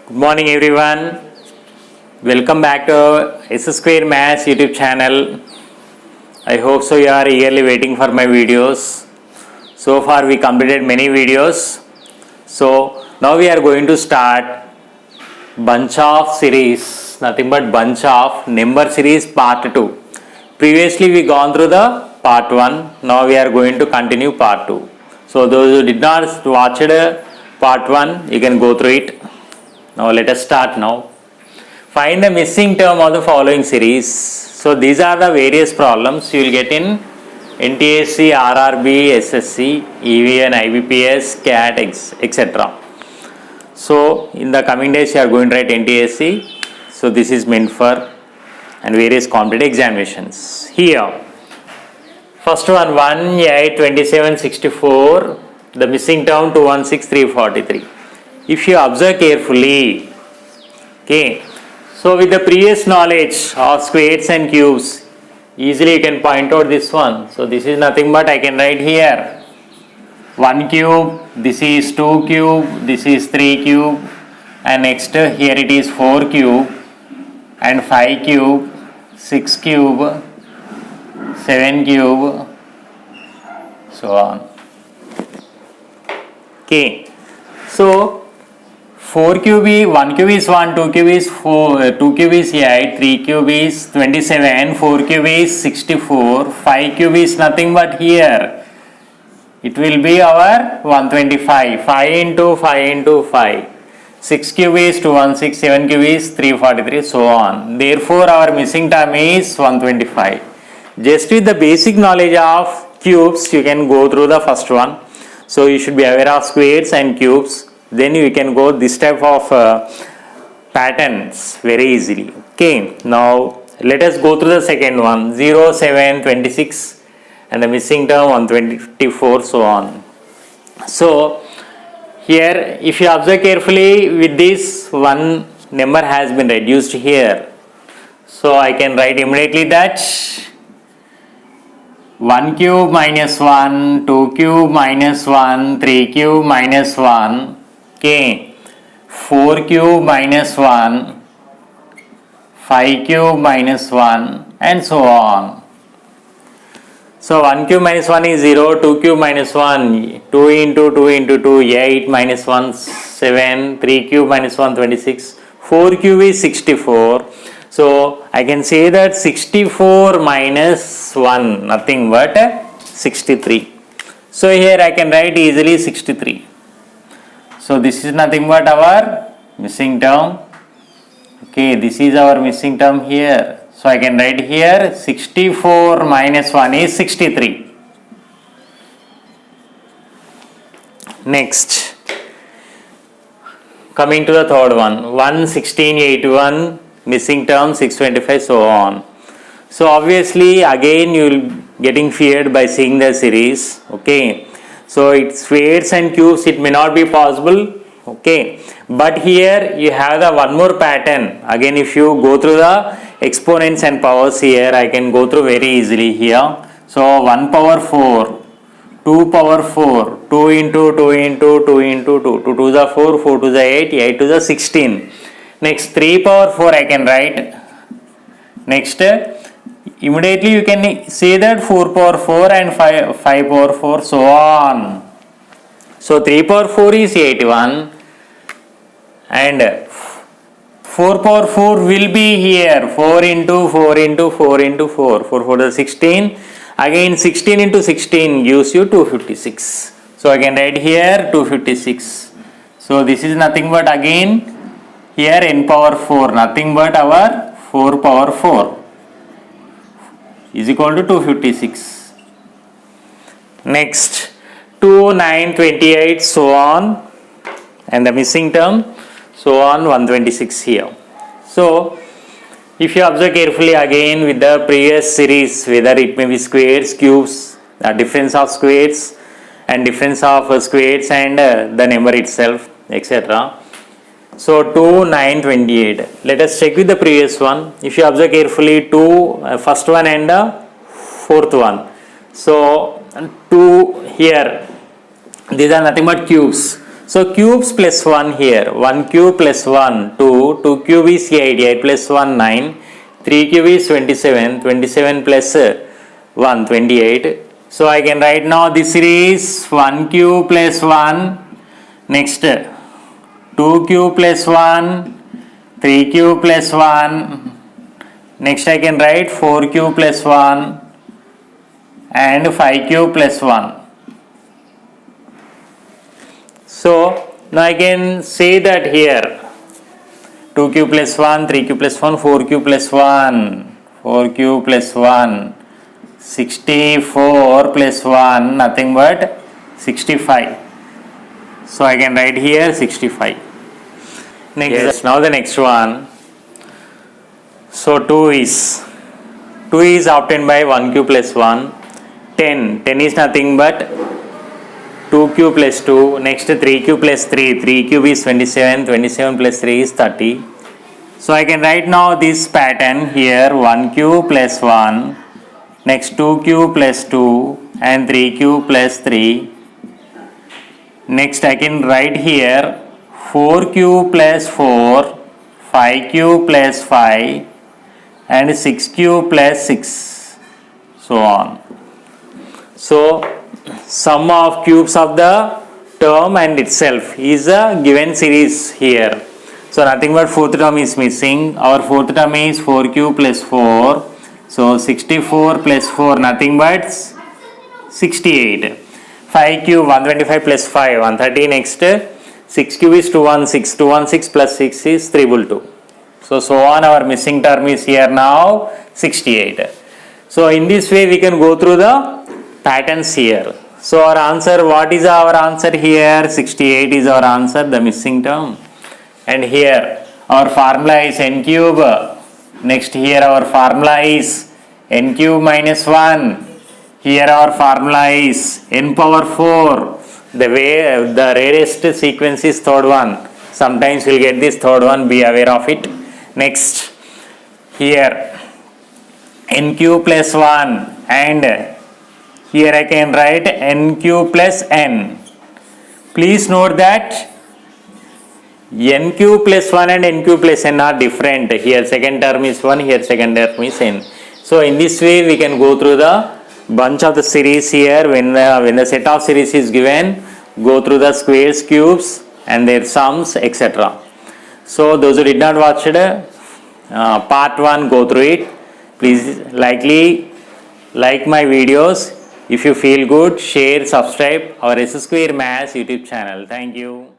Good morning everyone. Welcome back to S Square Maths YouTube channel. I hope so you are eagerly waiting for my videos. So far we completed many videos. So now we are going to start bunch of series, nothing but bunch of number series part 2. Previously we gone through the part 1. Now we are going to continue part 2. So those who did not watch part 1, you can go through it. Now let us start now. Find the missing term of the following series. So these are the various problems you will get in NTSC, RRB, SSC, EVN, IBPS, CAT, etc. So in the coming days you are going to write NTSC. So this is meant for and various competitive examinations. Here, first one 1, 8, 27, 64. The missing term 216, 343. If you observe carefully, okay, so with the previous knowledge of squares and cubes, easily you can point out this one. So this is nothing but I can write here 1 cube, this is 2 cube, this is 3 cube, and next here it is 4 cube and 5 cube, 6 cube, 7 cube, so on. Okay, so 4 cube is 1 cube is 1, 2 cube is 4, 2 cube is 8, 3 cube is 27, 4 cube is 64, 5 cube is nothing but here. It will be our 125, 5 into 5 into 5. 6 cube is 216, 7 cube is 343, so on. Therefore, our missing term is 125. Just with the basic knowledge of cubes, you can go through the first one. So, you should be aware of squares and cubes. Then you can go this type of patterns very easily. Okay, now let us go through the second one 0, 7, 26 and the missing term 124, so on. So here if you observe carefully, with this one number has been reduced here. So I can write immediately that 1 cube minus 1, 2 cube minus 1, 3 cube minus 1. Okay, 4 cube minus 1, 5 cube minus 1 and so on. So 1 cube minus 1 is 0, 2 cube minus 1, 2 into 2 into 2, 8 minus 1, 7, 3 cube minus 1, 26, 4 cube is 64. So I can say that 64 minus 1, nothing but 63. So here I can write easily 63. So this is nothing but our missing term. Okay, this is our missing term here. So I can write here 64 minus 1 is 63. Next, coming to the third one 1, 16, 81, missing term 625, so on. So obviously again you will getting feared by seeing the series. Okay. So it's squares and cubes, it may not be possible, okay, but here you have the one more pattern. Again, if you go through the exponents and powers here, I can go through very easily here. So 1 power 4, 2 power 4, 2 into 2 into 2 into 2, 2 to the 4, 4 to the 8, 8 to the 16. Next 3 power 4 I can write. Next immediately you can say that 4 power 4 and 5 power 4, so on. So 3 power 4 is 81 and 4 power 4 will be here 4 into 4 into 4 into 4, 4 4 is 16. Again 16 into 16 gives you 256. So I can write here 256. So this is nothing but again here n power 4, nothing but our 4 power 4. Is equal to 256. Next 2, 9, 28, so on, and the missing term, so on 126 here. So if you observe carefully again with the previous series, whether it may be squares, cubes, the difference of squares and difference of squares and the number itself, etc. So 2, 9, 28. Let us check with the previous one. If you observe carefully, 2, first one and fourth one. So 2 here, these are nothing but cubes. So cubes plus 1 here, 1 cube plus 1, 2, 2 cube is 8, 8 plus 1, 9, 3 cube is 27, 27 plus 1, 28. So I can write now this series 1 cube plus 1, next 2 cube plus 1, 3 cube plus 1, next I can write 4 cube plus 1 and 5 cube plus 1. So now I can say that here 2 cube plus 1, 3 cube plus 1, 4 cube plus 1, 4 cube plus 1, 64 plus 1, nothing but 65. So I can write here 65. Next, yes. Now the next one. So 2 is obtained by 1 cube plus 1. 10 is nothing but 2 cube plus 2. Next 3 cube plus 3. 3 cube is 27. 27 plus 3 is 30. So I can write now this pattern here 1 cube plus 1. Next 2 cube plus 2 and 3 cube plus 3. Next I can write here 4 cube plus 4, 5 cube plus 5 and 6 cube plus 6, so on. So sum of cubes of the term and itself is a given series here. So nothing but fourth term is missing. Our fourth term is 4 cube plus 4. So 64 plus 4 nothing but 68. 5 cube 125 plus 5 130. Next 6 cube is 216. 216 plus 6 is 322. So on, our missing term is here now 68. So in this way we can go through the patterns here. So our answer, what is our answer here? 68 is our answer, the missing term. And here our formula is n cube. Next here our formula is n cube minus 1. Here our formula is n power 4. The rarest sequence is third one. Sometimes we'll get this third one, be aware of it. Next here n cube plus 1 and here I can write n cube plus n. Please note that n cube plus 1 and n cube plus n are different. Here second term is 1, here second term is n. So in this way we can go through the bunch of the series here. When the set of series is given, go through the squares, cubes and their sums, etc. So those who did not watch it, part 1, go through it. Please like my videos. If you feel good, share, subscribe our S Square Maths YouTube channel. Thank you.